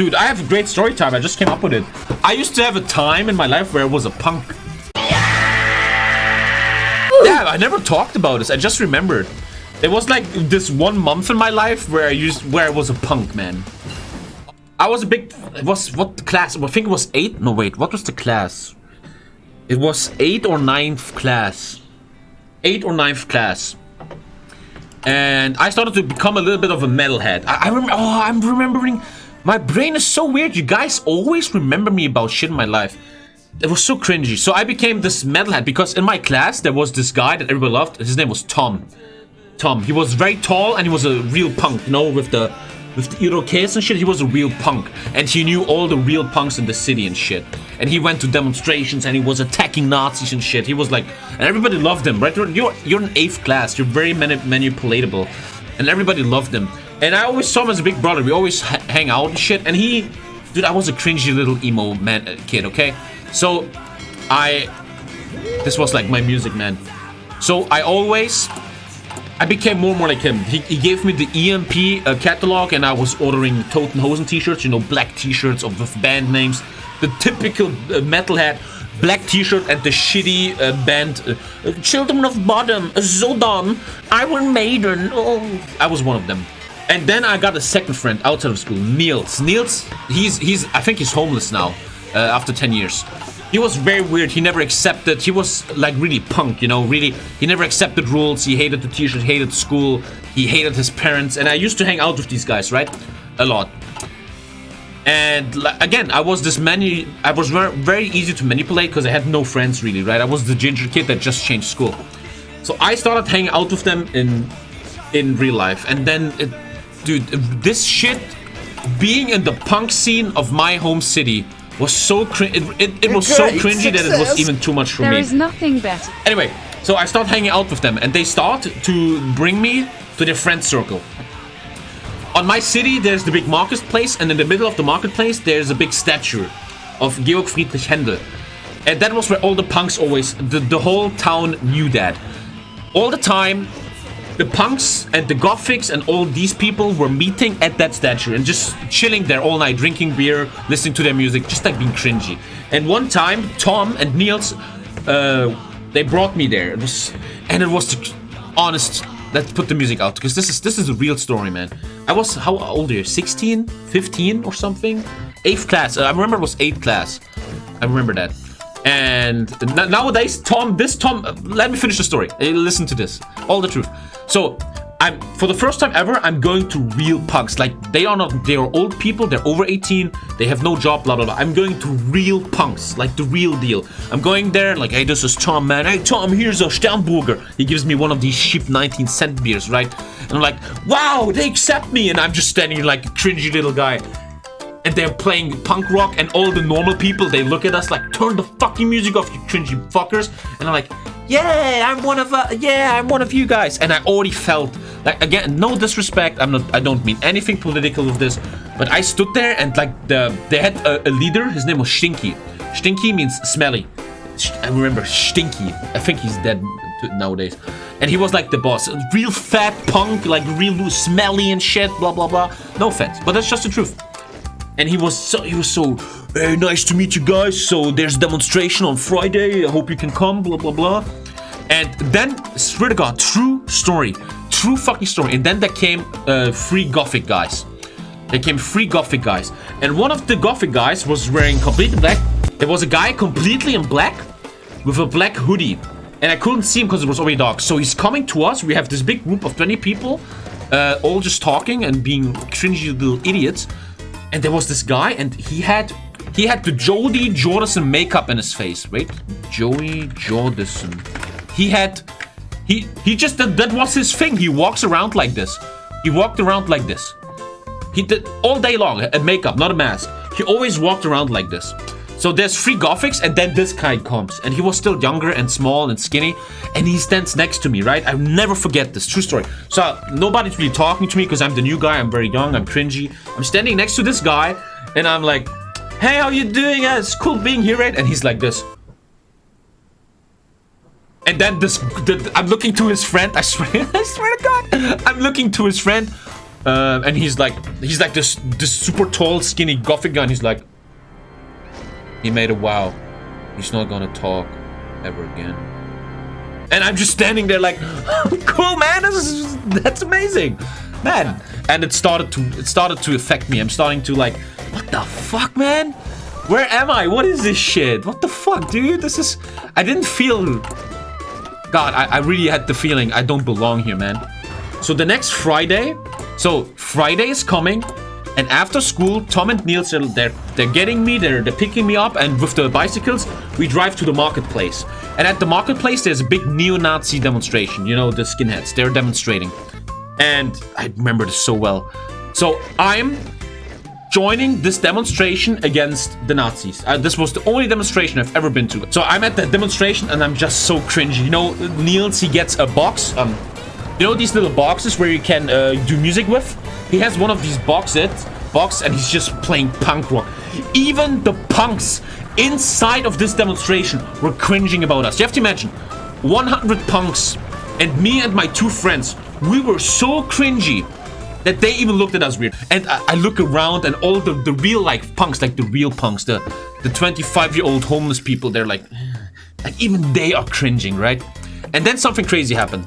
Dude, I have a great story time. I just came up with it. I used to have a time in my life where I was a punk. Yeah, I never talked about this. I just remembered. There was like this 1 month in my life where I was a punk, man. I was a big... What the class? I think it was 8? No, wait. What was the class? It was 8th or 9th class. 8th or 9th class. And I started to become a little bit of a metalhead. I remember... Oh, I'm remembering... My brain is so weird. You guys always remember me about shit in my life. It was so cringy. So I became this metalhead because in my class there was this guy that everybody loved. His name was Tom. He was very tall and he was a real punk, you know, with the Irokese and shit. He was a real punk and he knew all the real punks in the city and shit. And he went to demonstrations and he was attacking Nazis and shit. He was like, and everybody loved him, right? You're in 8th class. You're very manipulatable, and everybody loved him. And I always saw him as a big brother. We always hang out and shit. And dude, I was a cringy little emo kid, okay? So this was like my music, man. So I became more and more like him. He gave me the EMP catalog, and I was ordering Totenhosen t-shirts, you know, black t-shirts with band names. The typical metalhead black t-shirt and the shitty band Children of Bodom, Zodon, Iron Maiden. Oh, I was one of them. And then I got a second friend outside of school, Niels. I think he's homeless now after 10 years. He was very weird. He never accepted. He was like really punk, you know, really. He never accepted rules. He hated the t-shirt, hated school. He hated his parents. And I used to hang out with these guys, right? A lot. And again, I was very easy to manipulate because I had no friends really, right? I was the ginger kid that just changed school. So I started hanging out with them in real life. And then, dude, this shit, being in the punk scene of my home city was so it was so cringy that it was even too much for me. There is nothing better. Anyway, so I start hanging out with them, and they start to bring me to their friend circle. On my city, there's the big marketplace, and in the middle of the marketplace, there's a big statue of Georg Friedrich Händel. And that was where all the punks always, the whole town knew that. All the time, the punks and the gothics and all these people were meeting at that statue and just chilling there all night, drinking beer, listening to their music, just like being cringy. And one time, Tom and Niels, they brought me there. It was honest. Let's put the music out because this is a real story, man. I was, how old are you? 16, 15 or something? 8th class. I remember it was 8th class. I remember that. And nowadays, let me finish the story. Listen to this. All the truth. So, for the first time ever, I'm going to real punks. Like, they are old people, they're over 18, they have no job, blah, blah, blah. I'm going to real punks, like the real deal. I'm going there, like, hey, this is Tom, man. Hey, Tom, here's a Sternburger. He gives me one of these cheap 19-cent beers, right? And I'm like, wow, they accept me. And I'm just standing like a cringy little guy. And they're playing punk rock, and all the normal people, they look at us like, turn the fucking music off, you cringy fuckers. And I'm like, yeah, I'm one of you guys. And I already felt like, again, no disrespect, I don't mean anything political with this, but I stood there and like they had a leader. His name was Stinky. Stinky means smelly. I remember Stinky. I think he's dead nowadays. And he was like the boss, real fat punk, like real smelly and shit, blah blah blah. No offense, but that's just the truth. And he was so hey, nice to meet you guys. So there's a demonstration on Friday. I hope you can come, blah blah blah. And then, swear to God, true fucking story. And then there came 3 gothic guys. And one of the gothic guys was wearing completely black. There was a guy completely in black with a black hoodie. And I couldn't see him because it was already dark. So he's coming to us. We have this big group of 20 people, all just talking and being cringy little idiots. And there was this guy, and he had the Jody Jordison makeup in his face. Wait, Joey Jordison. He just, that was his thing. He walks around like this. He did all day long, a makeup, not a mask. He always walked around like this. So there's 3 gothics, and then this guy comes. And he was still younger and small and skinny. And he stands next to me, right? I'll never forget this, true story. So nobody's really talking to me because I'm the new guy. I'm very young, I'm cringy. I'm standing next to this guy, and I'm like, hey, how you doing? It's cool being here, right? And he's like this. And then I'm looking to his friend. I swear to God. I'm looking to his friend. And he's like this super tall, skinny gothic guy. And he's like, he made a vow. He's not gonna talk ever again. And I'm just standing there like, cool, man. That's amazing, man. And it started to affect me. I'm starting to like, what the fuck, man? Where am I? What is this shit? What the fuck, dude? I didn't feel... God, I really had the feeling I don't belong here, man. So the next Friday... So, Friday is coming. And after school, Tom and Niels, they're getting me. They're picking me up. And with the bicycles, we drive to the marketplace. And at the marketplace, there's a big neo-Nazi demonstration. You know, the skinheads. They're demonstrating. And I remember this so well. So, I'm... joining this demonstration against the Nazis. This was the only demonstration I've ever been to. So I'm at the demonstration and I'm just so cringy. You know, Niels, he gets a box. You know these little boxes where you can do music with? He has one of these boxes and he's just playing punk rock. Even the punks inside of this demonstration were cringing about us. You have to imagine, 100 punks and me and my 2 friends, we were so cringy that they even looked at us weird. And I look around and all the real life punks, like the real punks, the 25-year-old homeless people, they're like even they are cringing, right? And then something crazy happened.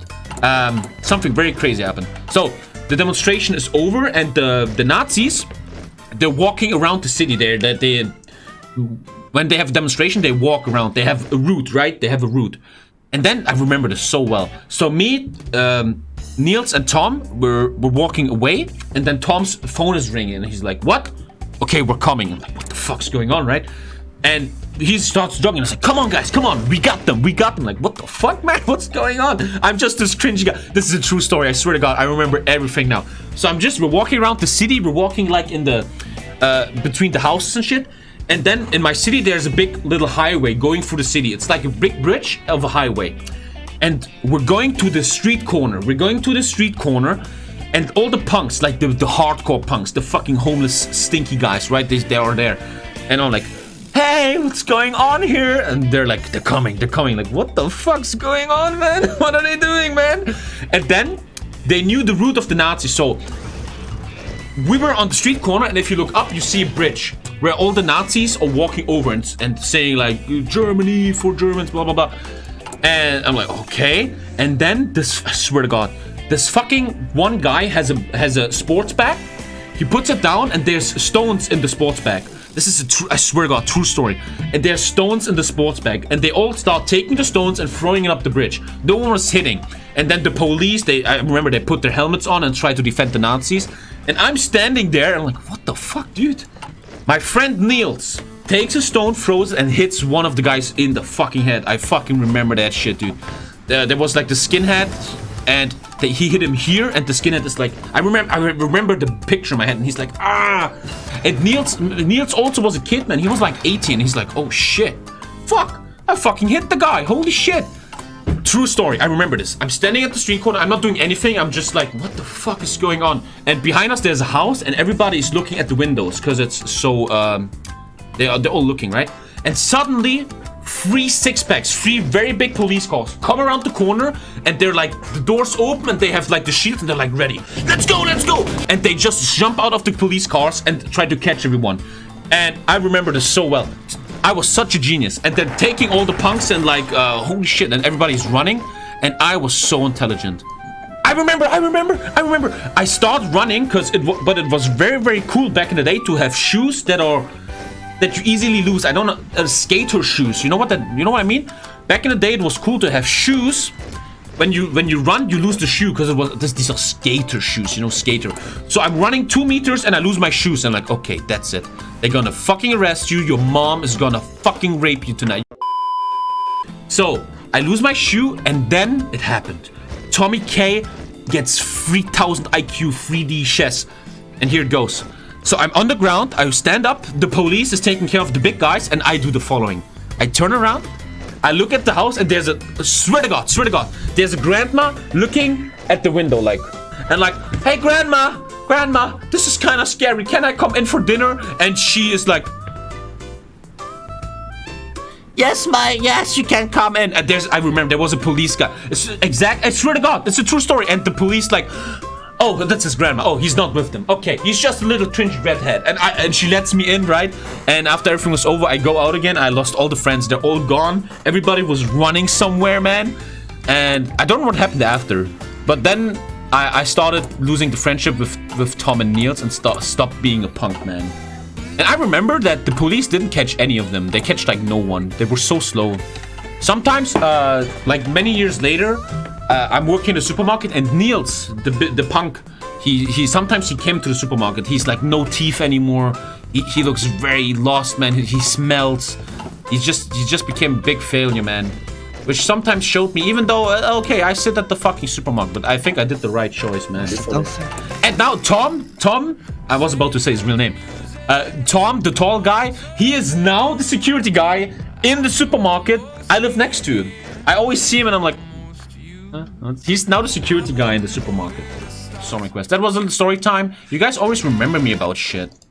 Something very crazy happened. So the demonstration is over and the Nazis, they're walking around the city there. When they have a demonstration, they walk around. They have a route, right? They have a route. And then I remember this so well. So me, Niels and Tom were walking away, and then Tom's phone is ringing, and he's like, what? Okay, we're coming. I'm like, what the fuck's going on, right? And he starts jogging. I was like, come on, guys, come on. We got them. Like, what the fuck, man? What's going on? I'm just this cringy guy. This is a true story. I swear to God, I remember everything now. So we're walking around the city. We're walking like in the, between the houses and shit. And then in my city, there's a big little highway going through the city. It's like a big bridge of a highway. And we're going to the street corner. And all the punks, like the hardcore punks, the fucking homeless, stinky guys, right? They are there. And I'm like, hey, what's going on here? And they're like, they're coming. Like, what the fuck's going on, man? What are they doing, man? And then they knew the route of the Nazis. So we were on the street corner. And if you look up, you see a bridge where all the Nazis are walking over and saying like, Germany for Germans, blah, blah, blah. And I'm like, okay. And then this, I swear to God, this fucking one guy has a sports bag. He puts it down and there's stones in the sports bag. This is I swear to God, true story. And there's stones in the sports bag. And they all start taking the stones and throwing it up the bridge. No one was hitting. And then the police, I remember they put their helmets on and tried to defend the Nazis. And I'm standing there and I'm like, what the fuck, dude? My friend Niels takes a stone, throws it, and hits one of the guys in the fucking head. I fucking remember that shit, dude. There was like the skinhead, and he hit him here, and the skinhead is like, I remember the picture in my head, and he's like, ah. And Niels also was a kid, man. He was like 18. He's like, oh shit, fuck, I fucking hit the guy. Holy shit. True story. I remember this. I'm standing at the street corner. I'm not doing anything. I'm just like, what the fuck is going on? And behind us, there's a house, and everybody is looking at the windows because it's so. They're all looking, right? And suddenly, 3 six-packs, 3 very big police cars come around the corner, and they're like, the doors open, and they have like the shields, and they're like, ready. Let's go! And they just jump out of the police cars and try to catch everyone. And I remember this so well. I was such a genius. And they're taking all the punks and like, holy shit, and everybody's running. And I was so intelligent. I remember. I started running, but it was very, very cool back in the day to have shoes that you easily lose. I don't know, skater shoes. You know what I mean? Back in the day, it was cool to have shoes. When you run, you lose the shoe because these are skater shoes, you know, skater. So I'm running 2 meters and I lose my shoes. I'm like, okay, that's it. They're gonna fucking arrest you. Your mom is gonna fucking rape you tonight. So I lose my shoe, and then it happened. TommyKay gets 3000 IQ 3D chess, and here it goes. So I'm on the ground, I stand up, the police is taking care of the big guys, and I do the following. I turn around, I look at the house, and there's swear to God, there's a grandma looking at the window like, hey grandma, this is kind of scary, can I come in for dinner? And she is like, yes, you can come in. And I remember there was a police guy. I swear to God, it's a true story. And the police like, Oh, that's his grandma. Oh, he's not with them. Okay, he's just a little tringy redhead. And she lets me in, right? And after everything was over, I go out again. I lost all the friends. They're all gone. Everybody was running somewhere, man. And I don't know what happened after. But then I started losing the friendship with Tom and Niels and stopped being a punk, man. And I remember that the police didn't catch any of them. They catch like no one. They were so slow. Sometimes, like many years later, I'm working in a supermarket and Niels, the punk, he sometimes he came to the supermarket. He's like no teeth anymore. He looks very lost, man. He smells. He just became a big failure, man. Which sometimes showed me, even though, okay, I sit at the fucking supermarket, but I think I did the right choice, man. And now Tom, I was about to say his real name. Tom, the tall guy, he is now the security guy in the supermarket. I live next to him. I always see him and I'm like, huh? He's now the security guy in the supermarket. Sorry, Quest. That wasn't story time. You guys always remember me about shit.